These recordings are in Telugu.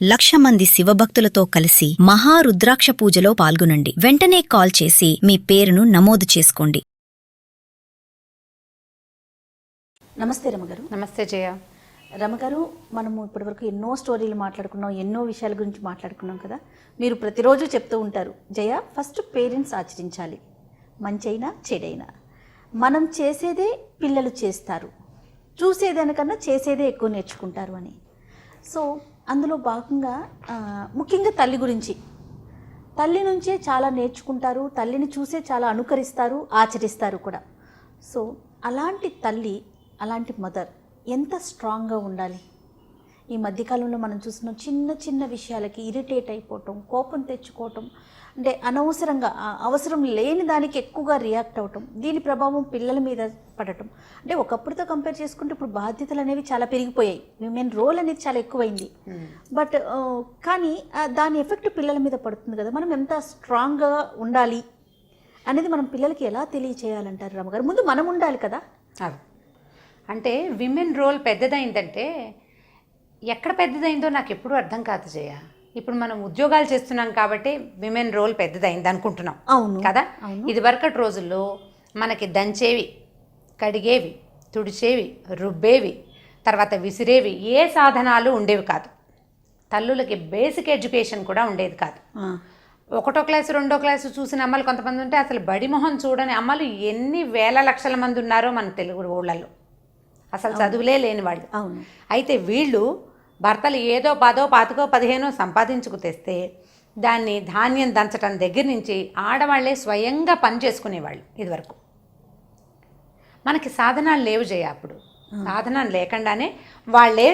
1,00,000 మంది శివభక్తులతో కలిసి మహారుద్రాక్ష పూజలో పాల్గొనండి. వెంటనే కాల్ చేసి మీ పేరును నమోదు చేసుకోండి. నమస్తే రమగారు. నమస్తే జయ. రమగారు, మనము ఇప్పటివరకు ఎన్నో స్టోరీలు మాట్లాడుకున్నాం, ఎన్నో విషయాల గురించి మాట్లాడుకున్నాం కదా. మీరు ప్రతిరోజు చెప్తూ ఉంటారు, జయ ఫస్ట్ పేరెంట్స్ ఆచరించాలి, మంచైనా చెడైనా. మనం చేసేదే పిల్లలు చేస్తారు, చూసేదానికన్నా చేసేదే ఎక్కువ నేర్చుకుంటారు అని. సో అందులో భాగంగా ముఖ్యంగా తల్లి గురించి, తల్లి నుంచే చాలా నేర్చుకుంటారు, తల్లిని చూసే చాలా అనుకరిస్తారు, ఆచరిస్తారు కూడా. సో అలాంటి తల్లి, అలాంటి మదర్ ఎంత స్ట్రాంగ్గా ఉండాలి? ఈ మధ్యకాలంలో మనం చూసిన చిన్న చిన్న విషయాలకి ఇరిటేట్ అయిపోవటం, కోపం తెచ్చుకోవటం, అంటే అనవసరంగా అవసరం లేని దానికి ఎక్కువగా రియాక్ట్ అవ్వటం, దీని ప్రభావం పిల్లల మీద పడటం. అంటే ఒకప్పుడుతో కంపేర్ చేసుకుంటే ఇప్పుడు బాధ్యతలు అనేవి చాలా పెరిగిపోయాయి, విమెన్ రోల్ అనేది చాలా ఎక్కువైంది. బట్ కానీ దాని ఎఫెక్ట్ పిల్లల మీద పడుతుంది కదా. మనం ఎంత స్ట్రాంగ్గా ఉండాలి అనేది మనం పిల్లలకి ఎలా తెలియచేయాలంటారు రమగారు? ముందు మనం ఉండాలి కదా. అంటే విమెన్ రోల్ పెద్దదైందంటే ఎక్కడ పెద్దదైందో నాకు ఎప్పుడూ అర్థం కాదు జయ. ఇప్పుడు మనం ఉద్యోగాలు చేస్తున్నాం కాబట్టి విమెన్ రోల్ పెద్దదైంది అనుకుంటున్నాం. అవును కదా. ఇది వరకటి రోజుల్లో మనకి దంచేవి, కడిగేవి, తుడిచేవి, రుబ్బేవి, తర్వాత విసిరేవి ఏ సాధనాలు ఉండేవి కాదు. తల్లులకి బేసిక్ ఎడ్యుకేషన్ కూడా ఉండేది కాదు. 1వ క్లాసు 2వ క్లాసు చూసిన అమ్మలు కొంతమంది ఉంటే అసలు బడి మొహం చూడని అమ్మలు ఎన్ని వేల లక్షల మంది ఉన్నారో మన తెలుగు ఊళ్ళల్లో, అసలు చదువులే లేని వాళ్ళు. అయితే వీళ్ళు భర్తలు ఏదో 10, 25, 15 సంపాదించుకు తెస్తే దాన్ని ధాన్యం దంచటం దగ్గర నుంచి ఆడవాళ్లే స్వయంగా పని చేసుకునేవాళ్ళు. ఇదివరకు మనకి సాధనాలు లేవు జయ. అప్పుడు సాధనాలు లేకుండానే వాళ్ళే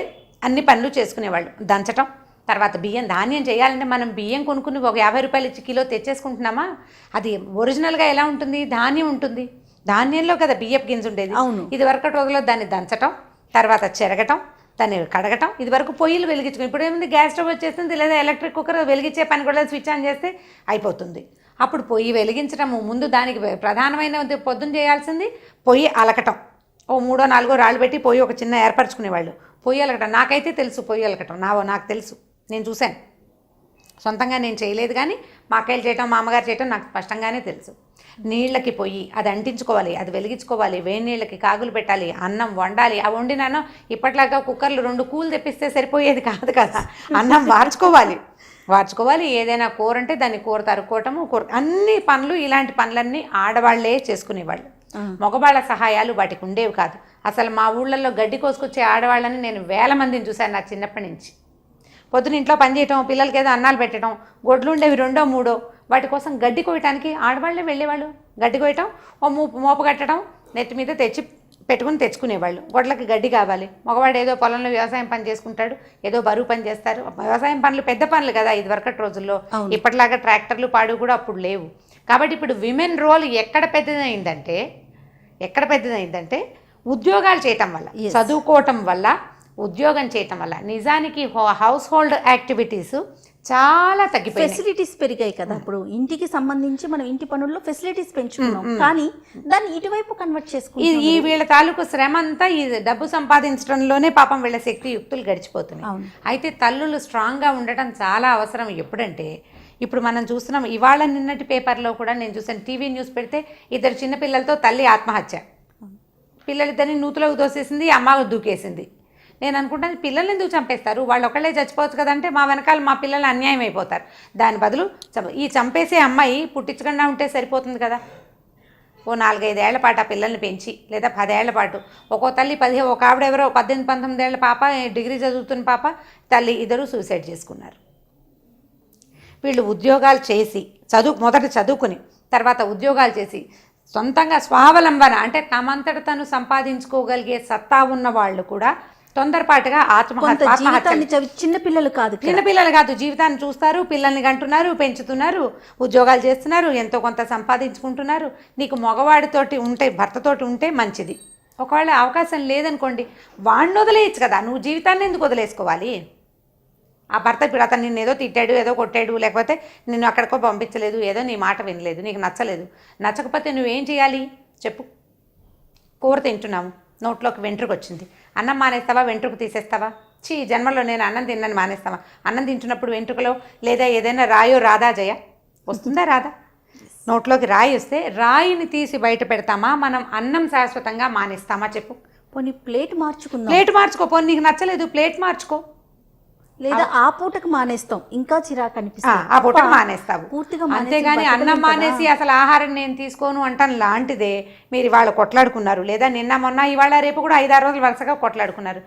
అన్ని పనులు చేసుకునేవాళ్ళు. దంచటం, తర్వాత బియ్యం, ధాన్యం చేయాలంటే మనం బియ్యం కొనుక్కుని ఒక 50 రూపాయలు ఇచ్చి కిలో తెచ్చేసుకుంటున్నామా? అది ఒరిజినల్గా ఎలా ఉంటుంది? ధాన్యం ఉంటుంది, ధాన్యంలో కదా బియ్యపు గింజ ఉండేది. ఇది వరకటి రోజుల్లో దాన్ని దంచటం, తర్వాత చెరగటం, దాన్ని కడగటం. ఇది వరకు పొయ్యిలు వెలిగించుకుని, ఇప్పుడు ఏముంది, గ్యాస్ స్టవ్ వచ్చేస్తుంది, లేదా ఎలక్ట్రిక్ కుక్కర్ వెలిగించే పని కూడా స్విచ్ ఆన్ చేస్తే అయిపోతుంది. అప్పుడు పొయ్యి వెలిగించటము, ముందు దానికి ప్రధానమైన పొద్దున్న చేయాల్సింది పొయ్యి అలకటం. 3, 4 రాళ్ళు పెట్టి పొయ్యి ఒక చిన్న ఏర్పరచుకునేవాళ్ళు. పొయ్యి అలకటం నాకైతే తెలుసు, పొయ్యి అలకటం నాకు తెలుసు, నేను చూశాను. సొంతంగా నేను చేయలేదు కానీ మా అక్కలు చేయటం, మా అమ్మగారు చేయటం నాకు స్పష్టంగానే తెలుసు. నీళ్ళకి పొయ్యి అది అంటించుకోవాలి, అది వెలిగించుకోవాలి, వేడి నీళ్ళకి కాగులు పెట్టాలి, అన్నం వండాలి. ఆ వండినాను ఇప్పట్లాగా కుక్కర్లు 2 కూలు తెప్పిస్తే సరిపోయేది కాదు కదా. అన్నం వార్చుకోవాలి, ఏదైనా కూర అంటే దాన్ని కూర తరుక్కోవటము, అన్ని పనులు, ఇలాంటి పనులన్నీ ఆడవాళ్లే చేసుకునేవాళ్ళు. మగవాళ్ళ సహాయాలు వాటికి ఉండేవి కాదు. అసలు మా ఊళ్ళల్లో గడ్డి కోసుకొచ్చే ఆడవాళ్ళని నేను వేల మందిని చూశాను నా చిన్నప్పటి నుంచి. పొద్దున ఇంట్లో పని చేయటం, పిల్లలకి ఏదో అన్నాలు పెట్టడం, గొడ్లు ఉండేవి 2, 3, వాటి కోసం గడ్డి కోయటానికి ఆడవాళ్ళే వెళ్ళేవాళ్ళు. గడ్డి కోయటం, మోపు కట్టడం, నెత్తి మీద తెచ్చుకునేవాళ్ళు. గొడ్లకి గడ్డి కావాలి. మగవాడు ఏదో పొలంలో వ్యవసాయం పని చేసుకుంటాడు, ఏదో బరువు పని చేస్తారు. వ్యవసాయం పనులు పెద్ద పనులు కదా ఇది వరకటి రోజుల్లో. ఇప్పటిలాగా ట్రాక్టర్లు పాడు కూడా అప్పుడు లేవు. కాబట్టి ఇప్పుడు విమెన్ రోల్ ఎక్కడ పెద్దదైందంటే ఉద్యోగాలు చేయటం వల్ల, చదువుకోవటం వల్ల, ఉద్యోగం చేయటం వల్ల. నిజానికి హౌస్ హోల్డ్ యాక్టివిటీస్ చాలా తగ్గిపోయాయి. ఫెసిలిటీస్ పెరిగాయి కదా. ఇప్పుడు ఇంటికి సంబంధించి మనం ఇంటి పనుల్లో ఫెసిలిటీస్ పెంచుకున్నాం, కానీ దాన్ని ఇటువైపు కన్వర్ట్ చేసుకుంటాం. ఈ వీళ్ళ తాలూకు శ్రమ అంతా ఈ డబ్బు సంపాదించడంలోనే పాపం వీళ్ళ శక్తియుక్తులు గడిచిపోతున్నాయి. అయితే తల్లులు స్ట్రాంగ్గా ఉండటం చాలా అవసరం. ఎప్పుడంటే ఇప్పుడు మనం చూస్తున్నాం, ఇవాళ నిన్నటి పేపర్లో కూడా నేను చూసాను, టీవీ న్యూస్ పెడితే 2 చిన్నపిల్లలతో తల్లి ఆత్మహత్య. పిల్లలిద్దరిని నూతులోకి దోసేసింది, అమ్మ దూకేసింది. నేను అనుకుంటాను, పిల్లల్ని ఎందుకు చంపేస్తారు, వాళ్ళు ఒకళ్ళే చచ్చిపోవచ్చు కదంటే మా వెనకాల మా పిల్లలు అన్యాయం అయిపోతారు. దాని బదులు ఈ చంపేసే అమ్మాయి పుట్టించకుండా ఉంటే సరిపోతుంది కదా. 4-5 ఏళ్ల పాటు ఆ పిల్లల్ని పెంచి, లేదా 10 ఏళ్ల పాటు, ఒక్కో తల్లి ఒక ఆవిడెవరో 18-19 ఏళ్ల పాప, డిగ్రీ చదువుతున్న పాప, తల్లి, ఇద్దరు సూసైడ్ చేసుకున్నారు. వీళ్ళు ఉద్యోగాలు చేసి మొదట చదువుకుని తర్వాత ఉద్యోగాలు చేసి సొంతంగా స్వావలంబన, అంటే తమంతట తను సంపాదించుకోగలిగే సత్తా ఉన్న వాళ్ళు కూడా తొందరపాటుగా చిన్నపిల్లలు కాదు జీవితాన్ని చూస్తారు, పిల్లల్ని కంటున్నారు, పెంచుతున్నారు, ఉద్యోగాలు చేస్తున్నారు, ఎంతో కొంత సంపాదించుకుంటున్నారు. నీకు మగవాడితోటి ఉంటే, భర్తతోటి ఉంటే మంచిది. ఒకవేళ అవకాశం లేదనుకోండి, వాడిని వదిలేయచ్చు కదా, నువ్వు జీవితాన్ని ఎందుకు వదిలేసుకోవాలి? ఆ భర్త ఇప్పుడు అతను నిన్ను ఏదో తిట్టాడు, ఏదో కొట్టాడు, లేకపోతే నిన్ను అక్కడికో పంపించలేదు, ఏదో నీ మాట వినలేదు, నీకు నచ్చకపోతే నువ్వేం చేయాలి చెప్పు? కూర తింటున్నాము, నోట్లోకి వెంట్రుకు వచ్చింది, అన్నం మానేస్తావా, వెంట్రుకు తీసేస్తావా? జన్మలో నేను అన్నం తిన్నాను మానేస్తామా? అన్నం తింటున్నప్పుడు వెంట్రుకలో లేదా ఏదైనా రాయో రాదా జయ? వస్తుందా రాదా? నోట్లోకి రాయి వస్తే రాయిని తీసి బయట పెడతామా? మనం అన్నం శాశ్వతంగా మానేస్తామా చెప్పు? పోనీ ప్లేట్ మార్చుకుందాం. ప్లేట్ మార్చుకో, పోనీ నీకు నచ్చలేదు ప్లేట్ మార్చుకో, లేదా ఆ పూటకు మానేస్తాం, ఇంకా చిరాకు అనిపిస్తుంది. ఆ పూట మానేస్తావు పూర్తిగా అంతేగాని అన్నం మానేసి అసలు ఆహారం నేను తీసుకోను అంటాను లాంటిదే. మీరు ఇవాళ కొట్లాడుకున్నారు, లేదా నిన్న మొన్న ఇవాళ రేపు కూడా 5-6 రోజులు వరుసగా కొట్లాడుకున్నారు.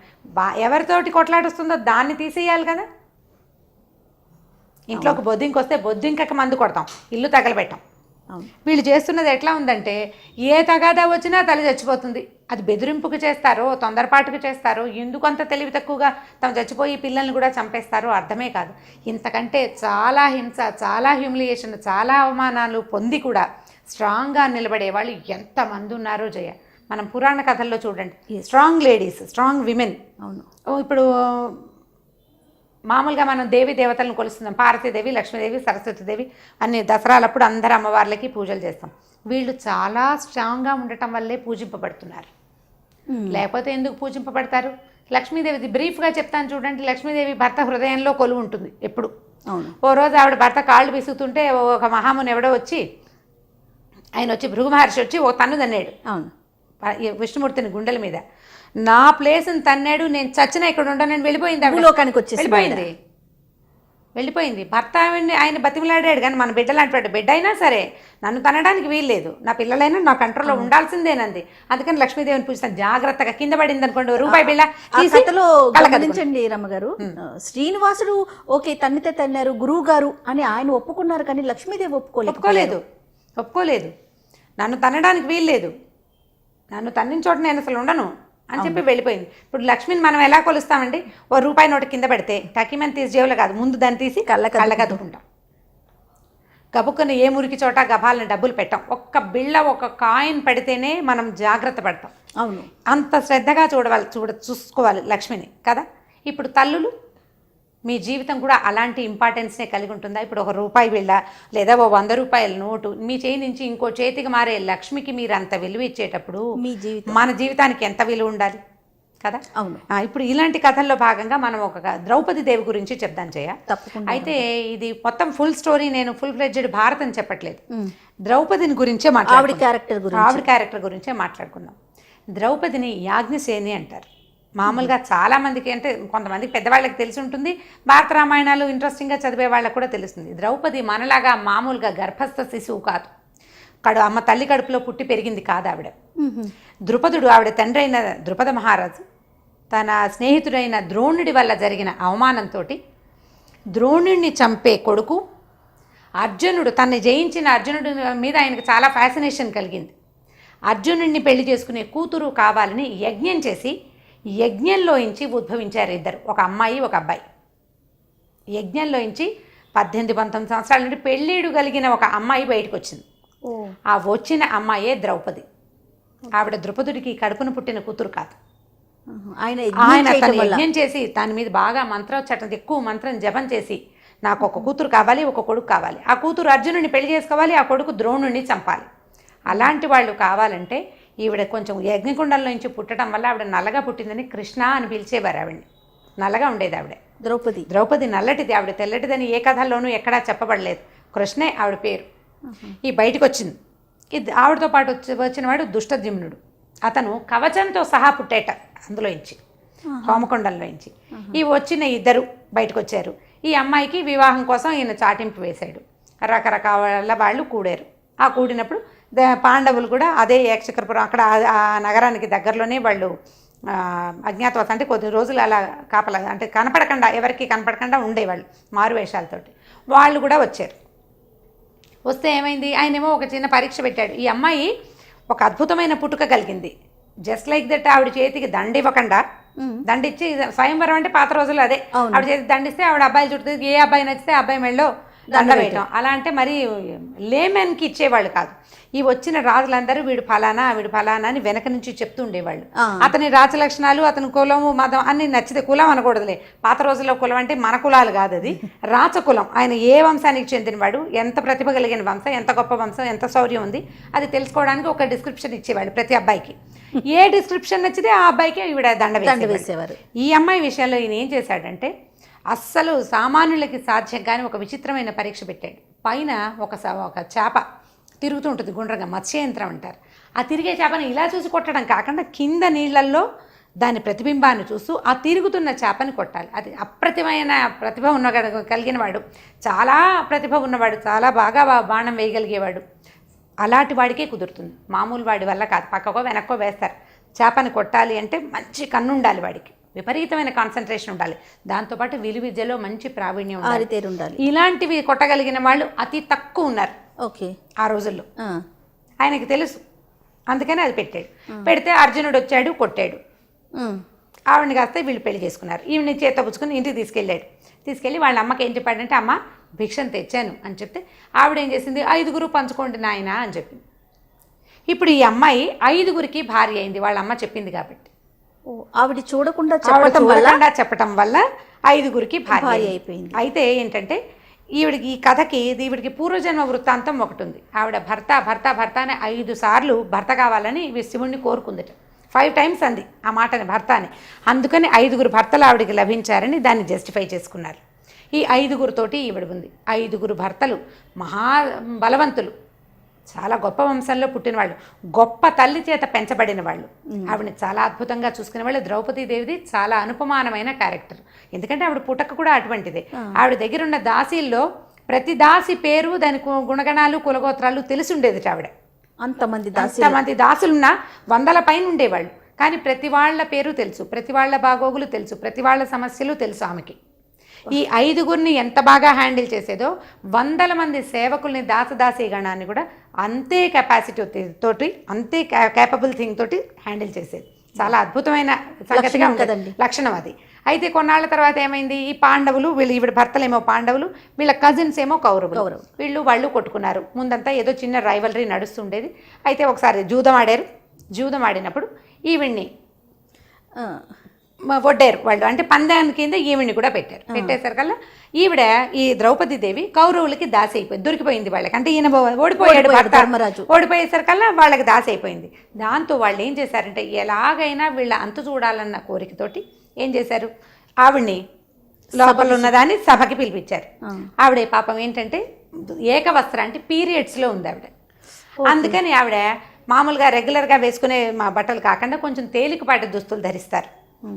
ఎవరితోటి కొట్లాడుస్తుందో దాన్ని తీసేయాలి కదా. ఇంట్లోకి బొద్దింక వస్తే బొద్దింకకి మందు కొడతాం, ఇల్లు తగలబెట్టాం. వీళ్ళు చేస్తున్నది ఎట్లా ఉందంటే ఏ తగాదా వచ్చినా తల్లి చచ్చిపోతుంది. అది బెదిరింపుకు చేస్తారో తొందరపాటుకు చేస్తారో ఎందుకంత తెలివి తక్కువగా తమ చచ్చిపోయి పిల్లల్ని కూడా చంపేస్తారో అర్థమే కాదు. ఇంతకంటే చాలా హింస, చాలా హ్యూమిలియేషన్, చాలా అవమానాలు పొంది కూడా స్ట్రాంగ్గా నిలబడే వాళ్ళు ఎంతమంది ఉన్నారో జయ. మనం పురాణ కథల్లో చూడండి, స్ట్రాంగ్ లేడీస్, స్ట్రాంగ్ విమెన్. అవును. ఇప్పుడు మామూలుగా మనం దేవి దేవతలను కొలుస్తున్నాం, పార్వతీదేవి, లక్ష్మీదేవి, సరస్వతీదేవి అన్ని దసరాలప్పుడు అందరు అమ్మవార్లకి పూజలు చేస్తాం. వీళ్ళు చాలా స్ట్రాంగ్గా ఉండటం వల్లే పూజింపబడుతున్నారు. లేకపోతే ఎందుకు పూజింపబడతారు? లక్ష్మీదేవిది బ్రీఫ్గా చెప్తాను చూడండి. లక్ష్మీదేవి భర్త హృదయంలో కొలువు ఉంటుంది ఎప్పుడు. ఓ రోజు ఆవిడ భర్త కాళ్ళు విసుగుతుంటే ఒక మహాముని ఎవడో వచ్చి ఆయన వచ్చి భృగు మహర్షి వచ్చి ఓ తన్ను తన్నాడు విష్ణుమూర్తిని గుండెల మీద. నా ప్లేస్ని తన్నాడు, నేను చచ్చిన ఇక్కడ ఉండను, వెళ్ళిపోయింది. వెళ్ళిపోయింది. భర్త ఆయన బతిమలాడాడు, కానీ మన బిడ్డ లాంటి బిడ్డ అయినా సరే నన్ను తనడానికి వీల్లేదు, నా పిల్లలైనా నా కంట్రోల్లో ఉండాల్సిందేనంది. అందుకని లక్ష్మీదేవిని పూజిస్తాను. జాగ్రత్తగా కింద పడింది అనుకోండి రూపాయి బిళ్ళ గమనించండి రమ్మగారు. శ్రీనివాసుడు ఓకే తన్నితే తన్నారు, గురువు గారు అని ఆయన ఒప్పుకున్నారు, కానీ లక్ష్మీదేవి ఒప్పుకోలేదు. నన్ను తనడానికి వీల్లేదు, నన్ను తన్నిన చోట నేను అసలు ఉండను అని చెప్పి వెళ్ళిపోయింది. ఇప్పుడు లక్ష్మిని మనం ఎలా కొలుస్తామండి? ఓ రూపాయి నోటు కింద పెడితే టకిమని తీసి జేబులో కాదు, ముందు దాన్ని తీసి కళ్ళకద్దుకుంటాం. గబుక్కుని ఏ మురికి చోట గభాలని డబ్బులు పెట్టాం. ఒక్క బిళ్ళ ఒక కాయిన్ పెడితేనే మనం జాగ్రత్త పడతాం. అవును, అంత శ్రద్ధగా చూసుకోవాలి లక్ష్మిని కదా. ఇప్పుడు తల్లులు మీ జీవితం కూడా అలాంటి ఇంపార్టెన్స్నే కలిగి ఉంటుందా? ఇప్పుడు ఒక రూపాయి బిళ్ళ లేదా ఓ 100 రూపాయల నోటు మీ చేయి నుంచి ఇంకో చేతికి మారే లక్ష్మికి మీరు అంత విలువ ఇచ్చేటప్పుడు మన జీవితానికి ఎంత విలువ ఉండాలి కదా. అవును. ఇప్పుడు ఇలాంటి కథల్లో భాగంగా మనం ఒక ద్రౌపది దేవి గురించి చెప్దాం చేయ. అయితే ఇది మొత్తం ఫుల్ స్టోరీ, నేను ఫుల్ ఫ్లెడ్జెడ్ భారత్ అని చెప్పట్లేదు, ద్రౌపదిని గురించే ఆవిడ క్యారెక్టర్ గురించే మాట్లాడుకుందాం. ద్రౌపదిని యాజ్ఞసేని అంటారు. మామూలుగా చాలామందికి, అంటే కొంతమందికి పెద్దవాళ్ళకి తెలిసి ఉంటుంది, భారత రామాయణాలు ఇంట్రెస్టింగ్గా చదివే వాళ్ళకి కూడా తెలుస్తుంది. ద్రౌపది మనలాగా మామూలుగా గర్భస్థ శిశువు కాదు, అమ్మ తల్లి కడుపులో పుట్టి పెరిగింది కాదు ఆవిడ. ద్రుపదుడు, ఆవిడ తండ్రి అయిన ద్రుపద మహారాజు తన స్నేహితుడైన ద్రోణుడి వల్ల జరిగిన అవమానంతో ద్రోణుడిని చంపే కొడుకు అర్జునుడు, తనని జయించిన అర్జునుడి మీద ఆయనకు చాలా ఫ్యాసినేషన్ కలిగింది. అర్జునుడిని పెళ్లి చేసుకునే కూతురు కావాలని యజ్ఞం చేసి యజ్ఞంలోంచి ఉద్భవించారు ఇద్దరు, ఒక అమ్మాయి ఒక అబ్బాయి. యజ్ఞంలోంచి 18-19 సంవత్సరాల నుండి పెళ్ళిడు కలిగిన ఒక అమ్మాయి బయటకు వచ్చింది. ఆ వచ్చిన అమ్మాయే ద్రౌపది. ఆవిడ ద్రుపదుడికి కడుపును పుట్టిన కూతురు కాదు. ఆయన తను యజ్ఞం చేసి దాని మీద బాగా మంత్రోచ్చటం, ఎక్కువ మంత్రం జపం చేసి నాకు ఒక కూతురు కావాలి, ఒక కొడుకు కావాలి, ఆ కూతురు అర్జునుడిని పెళ్లి చేసుకోవాలి, ఆ కొడుకు ద్రోణుడిని చంపాలి. అలాంటి వాళ్ళు కావాలంటే ఈవిడ కొంచెం యజ్ఞకుండంలో నుంచి పుట్టడం వల్ల ఆవిడ నల్లగా పుట్టిందని కృష్ణ అని పిలిచేవారు. ఆవిడని నల్లగా ఉండేది ఆవిడ. ద్రౌపది నల్లటిది, ఆవిడ తెల్లటిదని ఏ కథల్లోనూ ఎక్కడా చెప్పబడలేదు. కృష్ణే ఆవిడ పేరు. ఈ బయటకు వచ్చింది. ఇది ఆవిడతో పాటు వచ్చినవాడు దుష్టద్యుమ్నుడు. అతను కవచంతో సహా పుట్టేట అందులోంచి, హోమకొండంలోంచి. ఈ వచ్చిన ఇద్దరు బయటకు వచ్చారు. ఈ అమ్మాయికి వివాహం కోసం ఈయన చాటింపు వేశాడు. రకరకాల వాళ్ళు కూడారు. ఆ కూడినప్పుడు పాండవులు కూడా అదే ఏకచక్రపురం, అక్కడ ఆ నగరానికి దగ్గరలోనే వాళ్ళు అజ్ఞాతవాసం, అంటే కొద్ది రోజులు అలా కాపలా, అంటే కనపడకుండా, ఎవరికి కనపడకుండా ఉండేవాళ్ళు మారువేషాలతోటి. వాళ్ళు కూడా వచ్చారు. వస్తే ఏమైంది, ఆయనేమో ఒక చిన్న పరీక్ష పెట్టాడు. ఈ అమ్మాయి ఒక అద్భుతమైన పుట్టుక కలిగింది. జస్ట్ లైక్ దట్ ఆవిడ చేతికి దండ ఇవ్వకుండా, దండిచ్చి, స్వయంవరం అంటే పాత రోజులు అదే, ఆవిడ చేతికి దండిస్తే ఆవిడ అబ్బాయి చుట్టూ, ఏ అబ్బాయి నచ్చితే అబ్బాయి మెళ్ళో దండ వేయటం. అలా అంటే మరి లేమెన్కి ఇచ్చేవాళ్ళు కాదు. ఈ వచ్చిన రాజులందరూ వీడు ఫలానా అని వెనక నుంచి చెప్తూ ఉండేవాళ్ళు. అతని రాజలక్షణాలు, అతని కులము, మతం అన్ని నచ్చితే, కులం అనకూడదులే, పాత రోజుల్లో కులం అంటే మన కులాలు కాదు, అది రాచకులం. ఆయన ఏ వంశానికి చెందినవాడు, ఎంత ప్రతిభ కలిగిన వంశం, ఎంత గొప్ప వంశం, ఎంత శౌర్యం ఉంది, అది తెలుసుకోవడానికి ఒక డిస్క్రిప్షన్ ఇచ్చేవాళ్ళు ప్రతి అబ్బాయికి. ఏ డిస్క్రిప్షన్ నచ్చితే ఆ అబ్బాయికి ఈవిడ దండ వేసేవారు. ఈ అమ్మాయి విషయంలో ఈయన ఏం చేశాడంటే అస్సలు సామాన్యులకి సాధ్యం కానీ ఒక విచిత్రమైన పరీక్ష పెట్టాడు. పైన ఒక చేప తిరుగుతూ ఉంటుంది గుండ్రంగా, మత్స్యయంత్రం అంటారు. ఆ తిరిగే చేపని ఇలా చూసి కొట్టడం కాకుండా కింద నీళ్లల్లో దాని ప్రతిబింబాన్ని చూస్తూ ఆ తిరుగుతున్న చేపని కొట్టాలి. అది అప్రతిమైన ప్రతిభ కలిగిన వాడు, చాలా ప్రతిభ ఉన్నవాడు, చాలా బాగా బాణం వేయగలిగేవాడు. అలాంటి వాడికే కుదురుతుంది, మామూలు వాడి వల్ల కాదు. పక్కకో వెనక్కో వేస్తారు. చేపని కొట్టాలి అంటే మంచి కన్ను ఉండాలి వాడికి, విపరీతమైన కాన్సన్ట్రేషన్ ఉండాలి, దాంతోపాటు విలువిద్యలో మంచి ప్రావీణ్యం ఉండాలి. ఇలాంటివి కొట్టగలిగిన వాళ్ళు అతి తక్కువ ఉన్నారు ఓకే ఆ రోజుల్లో. ఆయనకి తెలుసు, అందుకని అది పెట్టాడు. పెడితే అర్జునుడు వచ్చాడు, కొట్టాడు. ఆవిడని కాస్తే వీళ్ళు పెళ్లి చేసుకున్నారు. ఈవిని చేత పుచ్చుకుని ఇంటికి తీసుకెళ్ళి వాళ్ళ అమ్మకి ఏం చెప్పాడంటే, అమ్మ భిక్షను తెచ్చాను అని చెప్తే ఆవిడ ఏం చేసింది, 5 పంచుకోండి నాయన అని చెప్పింది. ఇప్పుడు ఈ అమ్మాయి 5 భార్య అయింది, వాళ్ళ అమ్మ చెప్పింది కాబట్టి. ఆవిడ చూడకుండా చెప్పటం వల్ల 5 భార్య అయిపోయింది. అయితే ఏంటంటే ఈవిడికి, ఈ కథకి ఈవిడికి పూర్వజన్మ వృత్తాంతం ఒకటి ఉంది. ఆవిడ భర్త అని 5 సార్లు భర్త కావాలని శివుణ్ణి కోరుకుందట. 5 times అంది ఆ మాటని, భర్త అని. అందుకని 5 భర్తలు ఆవిడికి లభించారని దాన్ని జస్టిఫై చేసుకున్నారు. ఈ 5 ఈవిడ ఉంది. 5 భర్తలు మహా బలవంతులు, చాలా గొప్ప వంశంలో పుట్టిన వాళ్ళు, గొప్ప తల్లి చేత పెంచబడిన వాళ్ళు. ఆవిడని చాలా అద్భుతంగా చూసుకునే వాళ్ళు. ద్రౌపదీదేవిది చాలా అనుపమానమైన క్యారెక్టర్, ఎందుకంటే ఆవిడ పుటక కూడా అటువంటిదే. ఆవిడ దగ్గర ఉన్న దాసీల్లో ప్రతి దాసి పేరు, దాని గుణగణాలు, కులగోత్రాలు తెలిసి ఉండేది ఆవిడ. అంతమంది దాసులున్న 100 పైన ఉండేవాళ్ళు, కానీ ప్రతి వాళ్ళ పేరు తెలుసు, ప్రతి వాళ్ళ బాగోగులు తెలుసు, ప్రతి వాళ్ళ సమస్యలు తెలుసు ఆమెకి. ఈ 5 ఎంత బాగా హ్యాండిల్ చేసేదో 100 మంది సేవకుల్ని, దాసదాసీ గణాన్ని కూడా అంతే కెపాసిటీ తోటి, అంతే కేపబుల్ థింగ్ తోటి హ్యాండిల్ చేసేది. చాలా అద్భుతమైన సంగతిగా ఉంటుందండి, లక్షణం అది. అయితే కొన్నాళ్ళ తర్వాత ఏమైంది, ఈ పాండవులు, ఈవిడ భర్తలేమో పాండవులు, వీళ్ళ కజిన్స్ ఏమో కౌరవులు. వాళ్ళు కొట్టుకున్నారు. ముందంతా ఏదో చిన్న రైవలరీ నడుస్తుండేది. అయితే ఒకసారి జూదం ఆడినప్పుడు ఈవిడ్ని వడ్డారు వాళ్ళు, అంటే పందాని కింద ఈవిడ్ని కూడా పెట్టేసరికల్లా ఈవిడ, ఈ ద్రౌపదీదేవి కౌరవులకి దాసి అయిపోయింది, దొరికిపోయింది వాళ్ళకి. అంటే ఈయన ఓడిపోయాడు, ధర్మరాజు ఓడిపోయేసరికల్లా వాళ్ళకి దాసి అయిపోయింది. దాంతో వాళ్ళు ఏం చేశారంటే, ఎలాగైనా వీళ్ళ అంతు చూడాలన్న కోరికతోటి ఏం చేశారు, ఆవిడ్ని లోపల ఉన్నదాన్ని సభకి పిలిపించారు. ఆవిడ పాపం ఏంటంటే ఏకవస్త్ర, అంటే పీరియడ్స్లో ఉంది ఆవిడ. అందుకని ఆవిడ మామూలుగా రెగ్యులర్గా వేసుకునే మా బట్టలు కాకుండా కొంచెం తేలికపాటి దుస్తులు ధరిస్తారు.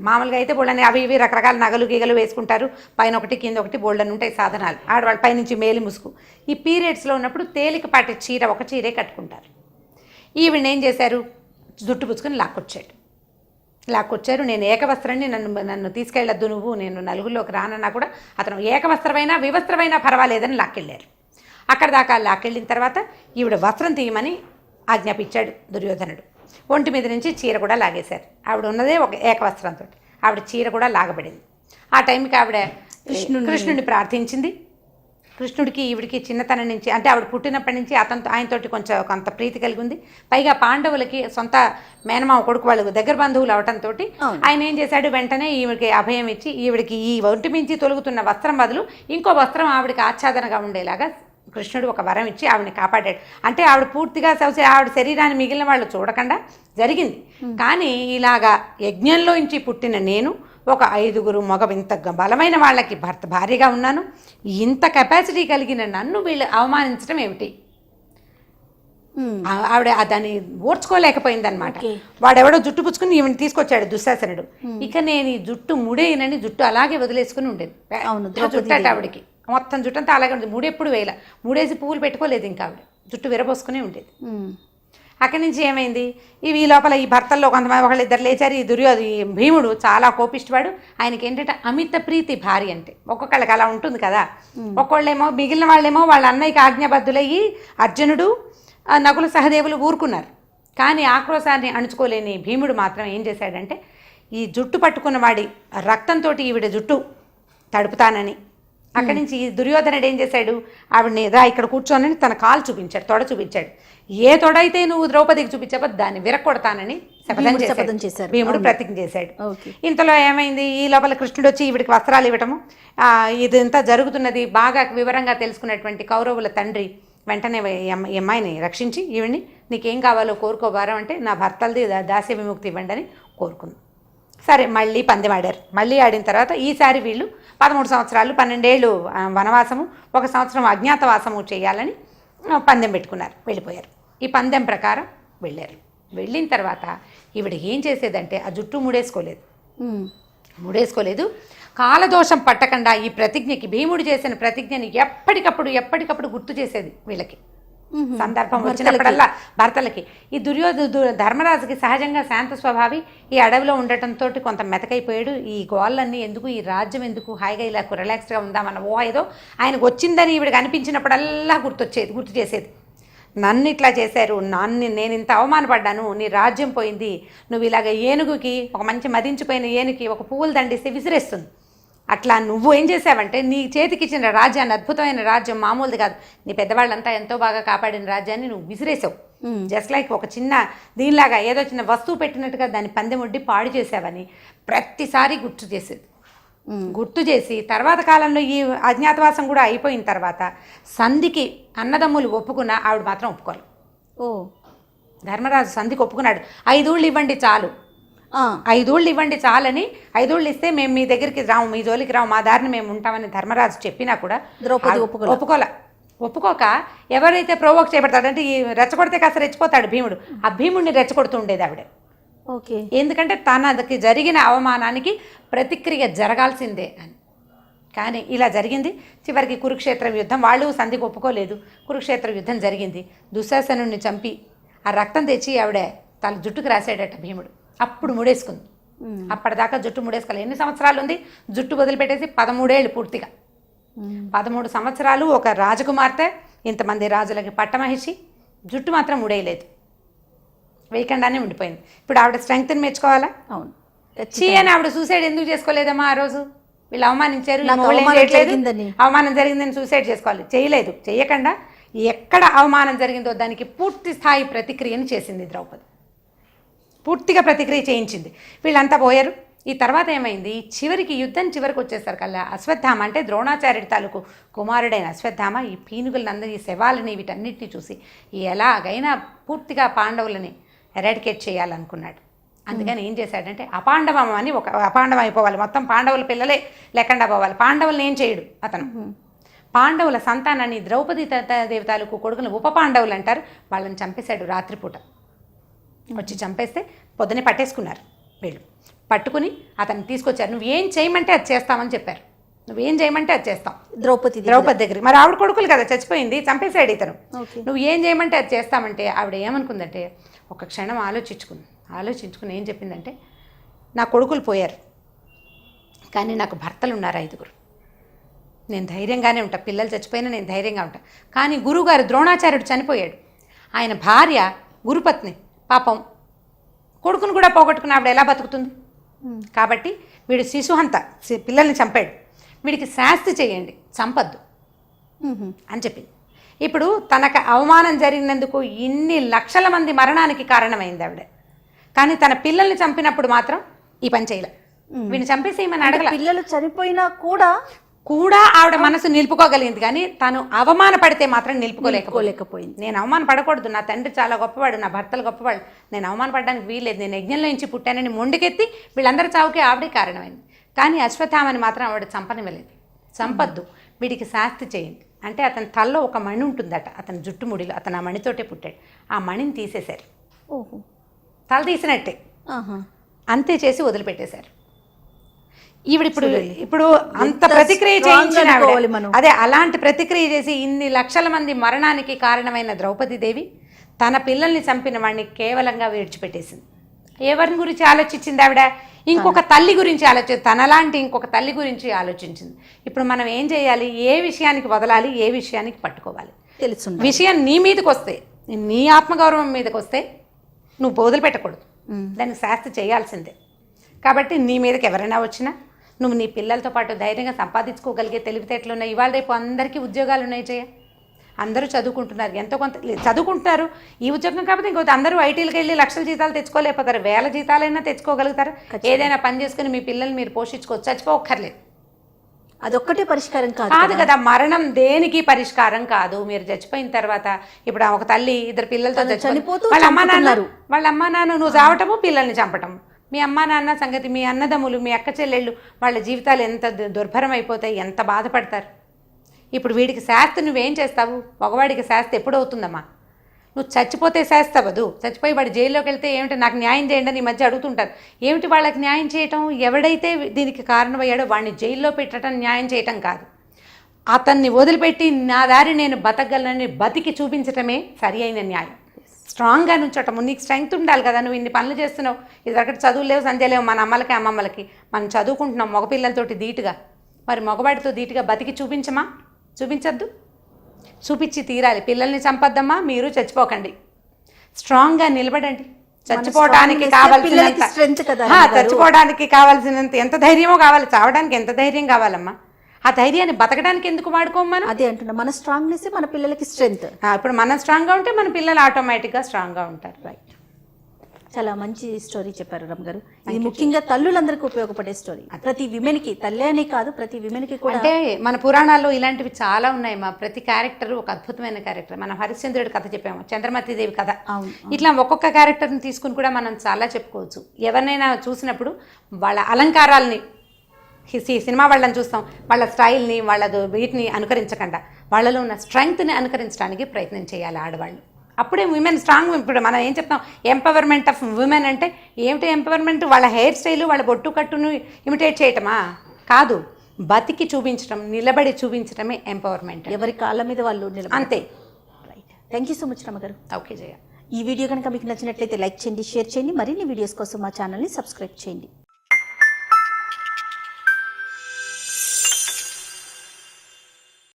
మామూలుగా అయితే బోళ్ళని అవి ఇవి రకరకాల నగలు గీగలు వేసుకుంటారు, పైన ఒకటి కింద ఒకటి బోళ్ళని ఉంటాయి సాధనాలు. ఆడవాళ్ళ పైనుంచి మేలి ముసుగు. ఈ పీరియడ్స్లో ఉన్నప్పుడు తేలికపాటి చీర, ఒక చీరే కట్టుకుంటారు. ఈవిడ ఏం చేశారు, జుట్టు పుచ్చుకొని లాక్కొచ్చారు. నేను ఏకవస్త్రాన్ని, నన్ను తీసుకెళ్ళొద్దు నువ్వు, నేను నలుగురిలోకి రానన్నా కూడా అతను ఏకవస్త్రమైనా వివస్త్రమైనా పర్వాలేదని లాక్కెళ్ళారు. అక్కడ దాకా లాక్కెళ్ళిన తర్వాత ఈవిడ వస్త్రం తీయమని ఆజ్ఞాపించాడు దుర్యోధనుడు. ఒంటి మీద నుంచి చీర కూడా లాగేశారు. ఆవిడ ఉన్నదే ఒక ఏకవస్త్రంతో, ఆవిడ చీర కూడా లాగబడింది. ఆ టైంకి ఆవిడ కృష్ణుడిని ప్రార్థించింది. కృష్ణుడికి ఈవిడికి చిన్నతనం నుంచి, అంటే ఆవిడ పుట్టినప్పటి నుంచి ఆయనతోటి కొంత ప్రీతి కలిగి ఉంది. పైగా పాండవులకి సొంత మేనమామ కొడుకు, వాళ్ళు దగ్గర బంధువులు అవటంతో ఆయన ఏం చేశాడు, వెంటనే ఈవిడికి అభయం ఇచ్చి, ఈవిడికి ఈ ఒంటి మించి తొలుగుతున్న వస్త్రం బదులు ఇంకో వస్త్రం ఆవిడికి ఆచ్ఛాదనగా ఉండేలాగా కృష్ణుడు ఒక వరం ఇచ్చి ఆవిడని కాపాడాడు. అంటే ఆవిడ పూర్తిగా ఆవిడ శరీరాన్ని మిగిలిన వాళ్ళు చూడకుండా జరిగింది. కానీ ఇలాగా యజ్ఞంలో నుంచి పుట్టిన నేను ఒక 5 మగ ఇంత బలమైన వాళ్ళకి భార్యగా ఉన్నాను, ఇంత కెపాసిటీ కలిగిన నన్ను వీళ్ళు అవమానించడం ఏమిటి? ఆవిడ దాన్ని ఓర్చుకోలేకపోయిందనమాట. వాడెవడో జుట్టు పుచ్చుకుని ఈవిని తీసుకొచ్చాడు దుశ్శాసనుడు. ఇక నేను ఈ జుట్టు ముడేయనని జుట్టు అలాగే వదిలేసుకుని ఉండేది. జుట్టట ఆవిడికి మొత్తం జుట్టంతా అలాగే ఉండేది. ముడెప్పుడు వేయాల, ముడేసి పువ్వులు పెట్టుకోలేదు ఇంకా ఆవిడ, జుట్టు విరబోసుకునే ఉండేది. అక్కడి నుంచి ఏమైంది, ఈ లోపల ఈ భర్తల్లో కొంతమంది ఒకళ్ళిద్దరు లేచారు. ఈ భీముడు చాలా కోపిష్టవాడు. ఆయనకి ఏంటంటే అమిత ప్రీతి భార్య అంటే. ఒక్కొక్కళ్ళకి అలా ఉంటుంది కదా. ఒక్కొళ్ళేమో, మిగిలిన వాళ్ళేమో వాళ్ళ అన్నయ్యకి ఆజ్ఞాబద్ధులయ్యి అర్జునుడు, నకుల సహదేవులు ఊరుకున్నారు. కానీ ఆక్రోశాన్ని అణుచుకోలేని భీముడు మాత్రం ఏం చేశాడంటే, ఈ జుట్టు పట్టుకున్న వాడి రక్తంతో ఈవిడ జుట్టు తడుపుతానని అక్కడి నుంచి దుర్యోధనుడు ఏం చేశాడు, ఆవిడని రా ఇక్కడ కూర్చోనని తన కాలు చూపించాడు, తొడ చూపించాడు. ఏ తొడైతే నువ్వు ద్రౌపదికి చూపించావో దాన్ని విరక్కొడతానని శపథం చేశాడు. భీముడు ప్రతిజ్ఞ చేశాడు. ఇంతలో ఏమైంది, ఈ లోపల కృష్ణుడు వచ్చి ఈవిడికి వస్త్రాలు ఇవ్వటము, ఇదంతా జరుగుతున్నది బాగా వివరంగా తెలుసుకున్నటువంటి కౌరవుల తండ్రి వెంటనే ఈ అమ్మాయిని రక్షించి ఈవిడ్ని నీకేం కావాలో కోరుకోబారం అంటే నా భర్తలది దాస్య విముక్తి ఇవ్వండి అని కోరుకుంది. సరే మళ్ళీ పందెం ఆడారు. మళ్ళీ ఆడిన తర్వాత ఈసారి వీళ్ళు 13 సంవత్సరాలు 12 ఏళ్ళు వనవాసము 1 సంవత్సరం అజ్ఞాతవాసము చేయాలని పందెం పెట్టుకున్నారు. వెళ్ళిపోయారు. ఈ పందెం ప్రకారం వెళ్ళారు. వెళ్ళిన తర్వాత ఈవిడ ఏం చేసేదంటే ఆ జుట్టు ముడేసుకోలేదు. కాలదోషం పట్టకుండా ఈ ప్రతిజ్ఞకి, భీముడు చేసిన ప్రతిజ్ఞని ఎప్పటికప్పుడు గుర్తు చేసేది వీళ్ళకి. సందర్భం వచ్చినప్పుడల్లా భర్తలకి. ఈ ధర్మరాజుకి సహజంగా శాంత స్వభావి, ఈ అడవిలో ఉండటంతో కొంత మెతకైపోయాడు. ఈ గోళ్ళన్నీ ఎందుకు, ఈ రాజ్యం ఎందుకు, హాయిగా ఇలా రిలాక్స్డ్గా ఉందామన్న ఏదో ఆయనకు వచ్చిందని ఈవిడికి అనిపించినప్పుడల్లా గుర్తు చేసేది. నన్ను ఇట్లా చేశారు, నేను ఇంత అవమానపడ్డాను, నీ రాజ్యం పోయింది, నువ్వు ఇలాగ ఏనుగుకి, ఒక మంచి మదించిపోయిన ఏనుగుకి ఒక పువ్వులు దండిస్తే విసిరేస్తుంది, అట్లా నువ్వు ఏం చేసావంటే నీ చేతికి ఇచ్చిన రాజ్యాన్ని, అద్భుతమైన రాజ్యం, మామూలుది కాదు, నీ పెద్దవాళ్ళంతా ఎంతో బాగా కాపాడిన రాజ్యాన్ని నువ్వు విసిరేసావు. జస్ట్ లైక్ ఒక చిన్న దీనిలాగా ఏదో చిన్న వస్తువు పెట్టినట్టుగా దాన్ని పందెముడ్డి పాడు చేసావని ప్రతిసారి గుర్తు చేసి తర్వాత కాలంలో ఈ అజ్ఞాతవాసం కూడా అయిపోయిన తర్వాత సంధికి అన్నదమ్ములు ఒప్పుకున్న ఆవిడ మాత్రం ఒప్పుకోరు. ధర్మరాజు సంధికి ఒప్పుకున్నాడు. 5 ఊళ్ళు ఇవ్వండి చాలు, 5 ఊళ్ళు ఇవ్వండి చాలని, 5 ఊళ్ళు ఇస్తే మేము మీ దగ్గరికి రాము, మీ జోలికి రాము, మా దారిని మేము ఉంటామని ధర్మరాజు చెప్పినా కూడా ద్రౌపది ఒప్పుకోక ఎవరైతే ప్రోవోక్ చేయబడతాడంటే ఈ రెచ్చగొడితే కాస్త రెచ్చిపోతాడు భీముడు, ఆ భీముడిని రెచ్చగొడుతూ ఉండేది ఆవిడ. ఎందుకంటే తనకి జరిగిన అవమానానికి ప్రతిక్రియ జరగాల్సిందే అని. కానీ ఇలా జరిగింది. చివరికి కురుక్షేత్ర యుద్ధం, వాళ్ళు సంధికి ఒప్పుకోలేదు. కురుక్షేత్ర యుద్ధం జరిగింది. దుశ్శాసనుడిని చంపి ఆ రక్తం తెచ్చి ఆవిడ తన జుట్టుకు రాసాడట భీముడు. అప్పుడు ముడేసుకుంది. అప్పటిదాకా జుట్టు ముడేసుకోవాలి. ఎన్ని సంవత్సరాలు ఉంది జుట్టు వదిలిపెట్టేసి? 13 ఏళ్ళు పూర్తిగా. 13 సంవత్సరాలు ఒక రాజకుమార్తె, ఇంతమంది రాజులకి పట్టమహిషి, జుట్టు మాత్రం ముడేయలేదు, వేయకుండానే ఉండిపోయింది. ఇప్పుడు ఆవిడ స్ట్రెంగ్త్ని మెచ్చుకోవాలా? అవును. అని ఆవిడ సూసైడ్ ఎందుకు చేసుకోలేదమ్మా? ఆ రోజు వీళ్ళు అవమానించారు, అవమానం జరిగిందని సూసైడ్ చేసుకోవాలి, చేయలేదు. చేయకుండా ఎక్కడ అవమానం జరిగిందో దానికి పూర్తి స్థాయి ప్రతిక్రియను చేసింది ద్రౌపది. పూర్తిగా ప్రతిక్రియ చేయించింది. వీళ్ళంతా పోయారు. ఈ తర్వాత ఏమైంది, యుద్ధం చివరికి వచ్చేసరికల్లా అశ్వత్థామ అంటే ద్రోణాచార్యుడి తాలూకు కుమారుడైన అశ్వత్థామ ఈ పీనుగులందరి, ఈ శవాలని, వీటన్నిటిని చూసి ఎలాగైనా పూర్తిగా పాండవులని ఎరాడికేట్ చేయాలనుకున్నాడు. అందుకని ఏం చేశాడంటే అపాండవం అని అపాండవం అయిపోవాలి, మొత్తం పాండవుల పిల్లలే లేకుండా పోవాలి. పాండవులను ఏం చేయడు అతను. పాండవుల సంతానాన్ని, ద్రౌపది దేవతాలకు కొడుకులు ఉప పాండవులు అంటారు, వాళ్ళని చంపేశాడు రాత్రిపూట. వచ్చి చంపేస్తే పొద్దునే పట్టేసుకున్నారు వీళ్ళు. పట్టుకుని అతన్ని తీసుకొచ్చారు. నువ్వేం చేయమంటే అది చేస్తామని చెప్పారు. నువ్వేం చేయమంటే అది చేస్తాం. ద్రౌపది దగ్గరికి, మరి ఆవిడ కొడుకులు కదా చచ్చిపోయింది, చంపేశాడు ఇతను. నువ్వు ఏం చేయమంటే అది చేస్తామంటే ఆవిడ ఏమనుకుందంటే ఒక క్షణం ఆలోచించుకుని ఏం చెప్పిందంటే, నా కొడుకులు పోయారు కానీ నాకు భర్తలు ఉన్నారు 5. నేను ధైర్యంగానే ఉంటా, పిల్లలు చచ్చిపోయినా నేను ధైర్యంగా ఉంటా. కానీ గురువుగారు ద్రోణాచార్యుడు చనిపోయాడు, ఆయన భార్య గురుపత్ని పాపం కొడుకును కూడా పోగొట్టుకుని ఆవిడ ఎలా బతుకుతుంది? కాబట్టి వీడు శిశుహంత, పిల్లల్ని చంపాడు, వీడికి శాస్తి చేయండి, చంపద్దు అని చెప్పింది. ఇప్పుడు తనకు అవమానం జరిగినందుకు ఇన్ని లక్షల మంది మరణానికి కారణమైంది ఆవిడ. కానీ తన పిల్లల్ని చంపినప్పుడు మాత్రం ఈ పని చేయలే. వీడిని చంపేసి ఏమని అడగల. పిల్లలు చనిపోయినా కూడా ఆవిడ మనసు నిలుపుకోగలిగింది, కానీ తను అవమాన పడితే మాత్రం నిలుపుకోలేకపోయింది. నేను అవమాన పడకూడదు, నా తండ్రి చాలా గొప్పవాడు, నా భర్తలు గొప్పవాడు, నేను అవమాన పడడానికి వీల్లేదు, నేను యజ్ఞంలో నుంచి పుట్టానని మొండికెత్తి వీళ్ళందరూ చావుకే ఆవిడే కారణమైంది. కానీ అశ్వత్థామని మాత్రం ఆవిడ చంపనివ్వలేదు. చంపద్దు, వీడికి శాస్తి చేయండి అంటే అతని తల్లో ఒక మణి ఉంటుందట, అతని జుట్టు ముడిలో, అతను ఆ మణితోటే పుట్టాడు. ఆ మణిని తీసేశారు, తల తీసినట్టే అంతే చేసి వదిలిపెట్టేశారు. ఇప్పుడు అంత ప్రతిక్రియ చేయించిన అదే అలాంటి ప్రతిక్రియ చేసి ఇన్ని లక్షల మంది మరణానికి కారణమైన ద్రౌపదీదేవి తన పిల్లల్ని చంపిన వాడిని కేవలంగా విడిచిపెట్టేసింది. ఎవరిని గురించి ఆలోచించింది ఆవిడ? ఇంకొక తల్లి గురించి తనలాంటి ఇంకొక తల్లి గురించి ఆలోచించింది. ఇప్పుడు మనం ఏం చేయాలి? ఏ విషయానికి వదలాలి, ఏ విషయానికి పట్టుకోవాలి తెలుసు. విషయం నీ మీదకి వస్తే, నీ ఆత్మగౌరవం మీదకి వస్తే నువ్వు వదిలిపెట్టకూడదు, దానికి శాస్తి చేయాల్సిందే. కాబట్టి నీ మీదకి ఎవరైనా వచ్చినా నువ్వు నీ పిల్లలతో పాటు ధైర్యంగా సంపాదించుకోగలిగే తెలివితేటలు ఉన్నాయి. ఇవాళ రేపు అందరికీ ఉద్యోగాలు ఉన్నాయి జయ. అందరూ చదువుకుంటున్నారు, ఎంతో కొంత చదువుకుంటున్నారు. ఈ ఉద్యోగం కాకపోతే ఇంకొక అందరూ ఐటీలకు వెళ్ళి లక్షల జీతాలు తెచ్చుకోలేకపోతారు, 1000 జీతాలైనా తెచ్చుకోగలుగుతారు. ఏదైనా పని చేసుకుని మీ పిల్లల్ని మీరు పోషించుకోవచ్చు, చచ్చిపోక్కర్లేదు. అదొక్కటే పరిష్కారం కాదు కదా, మరణం దేనికి పరిష్కారం కాదు. మీరు చచ్చిపోయిన తర్వాత ఇప్పుడు ఒక తల్లి 2 పిల్లలతో చనిపోతూ వాళ్ళ అమ్మా నాన్న నువ్వు చావటము, పిల్లల్ని చంపటం. మీ అమ్మా నాన్న సంగతి, మీ అన్నదమ్ములు, మీ అక్క చెల్లెళ్ళు, వాళ్ళ జీవితాలు ఎంత దుర్భరం అయిపోతాయి, ఎంత బాధపడతారు. ఇప్పుడు వీడికి శాస్తి నువ్వేం చేస్తావు? మగవాడికి శాస్తి ఎప్పుడవుతుందమ్మా? నువ్వు చచ్చిపోతే శాస్తవదు. చచ్చిపోయి వాడు జైల్లోకి వెళ్తే ఏమిటి నాకు న్యాయం చేయండి అని ఈ మధ్య అడుగుతుంటారు. ఏమిటి వాళ్ళకి న్యాయం చేయటం? ఎవడైతే దీనికి కారణమయ్యాడో వాడిని జైల్లో పెట్టడం న్యాయం చేయటం కాదు. అతన్ని వదిలిపెట్టి నా దారి నేను బతకగలనని బతికి చూపించటమే సరి అయిన న్యాయం. స్ట్రాంగ్గా నుంచటము. నీకు స్ట్రెంగ్త్ ఉండాలి కదా. నువ్వు ఇన్ని పనులు చేస్తున్నావు, ఇదివరకటి చదువు లేవు, సంధ్య లేవు, మన అమ్మలకి అమ్మమ్మలకి. మనం చదువుకుంటున్నాం మగపిల్లలతోటి ధీటుగా. మరి మగవాడితో ధీటుగా బతికి చూపించమా? చూపించద్దు. చూపించి తీరాలి. పిల్లల్ని చంపద్దమ్మా, మీరు చచ్చిపోకండి, స్ట్రాంగ్గా నిలబడండి. చచ్చిపోవడానికి కావాల్సినంత ఎంత ధైర్యమో కావాలి, చావడానికి ఎంత ధైర్యం కావాలమ్మా? ఆ ధైర్యాన్ని బతకడానికి ఎందుకు వాడుకోమని అదే అంటున్నా. మన స్ట్రాంగ్నెస్ మన పిల్లలకి స్ట్రెంగ్త్. ఇప్పుడు మనం స్ట్రాంగ్గా ఉంటే మన పిల్లలు ఆటోమేటిక్గా స్ట్రాంగ్గా ఉంటారు. రైట్. చాలా మంచి స్టోరీ చెప్పారు రమ్ గారు. ఇది ముఖ్యంగా తల్లులందరికీ ఉపయోగపడే స్టోరీ. ప్రతి విమెన్కి, తల్లి అనే కాదు, ప్రతి విమెన్కి కూడా. అంటే మన పురాణాల్లో ఇలాంటివి చాలా ఉన్నాయి. మా ప్రతి క్యారెక్టర్ ఒక అద్భుతమైన క్యారెక్టర్. మనం హరిశ్చంద్రుడి కథ చెప్పాము, చంద్రమతిదేవి కథ. ఇట్లా ఒక్కొక్క క్యారెక్టర్ని తీసుకుని కూడా మనం చాలా చెప్పుకోవచ్చు. ఎవరినైనా చూసినప్పుడు వాళ్ళ అలంకారాలని, సినిమా వాళ్ళని చూస్తాం, వాళ్ళ స్టైల్ని, వాళ్ళ వీటిని అనుకరించకుండా వాళ్ళలో ఉన్న స్ట్రెంగ్త్ని అనుకరించడానికి ప్రయత్నం చేయాలి ఆడవాళ్ళు. అప్పుడే విమెన్ స్ట్రాంగ్. ఇప్పుడు మనం ఏం చెప్తాం, ఎంపవర్మెంట్ ఆఫ్ విమెన్ అంటే ఏమిటి? ఎంపవర్మెంట్ వాళ్ళ హెయిర్ స్టైలు, వాళ్ళ బొట్టు కట్టును ఇమిటేట్ చేయటమా? కాదు, బతికి చూపించడం, నిలబడి చూపించడమే ఎంపవర్మెంట్. ఎవరి కాళ్ళ మీద వాళ్ళు నిలబడి. అంతే. Right. Thank you so much రమ్మ గారు. ఓకే జయ. ఈ వీడియో కనుక మీకు నచ్చినట్లయితే లైక్ చేయండి, షేర్ చేయండి. మరిన్ని వీడియోస్ కోసం మా ఛానల్ని సబ్స్క్రైబ్ చేయండి.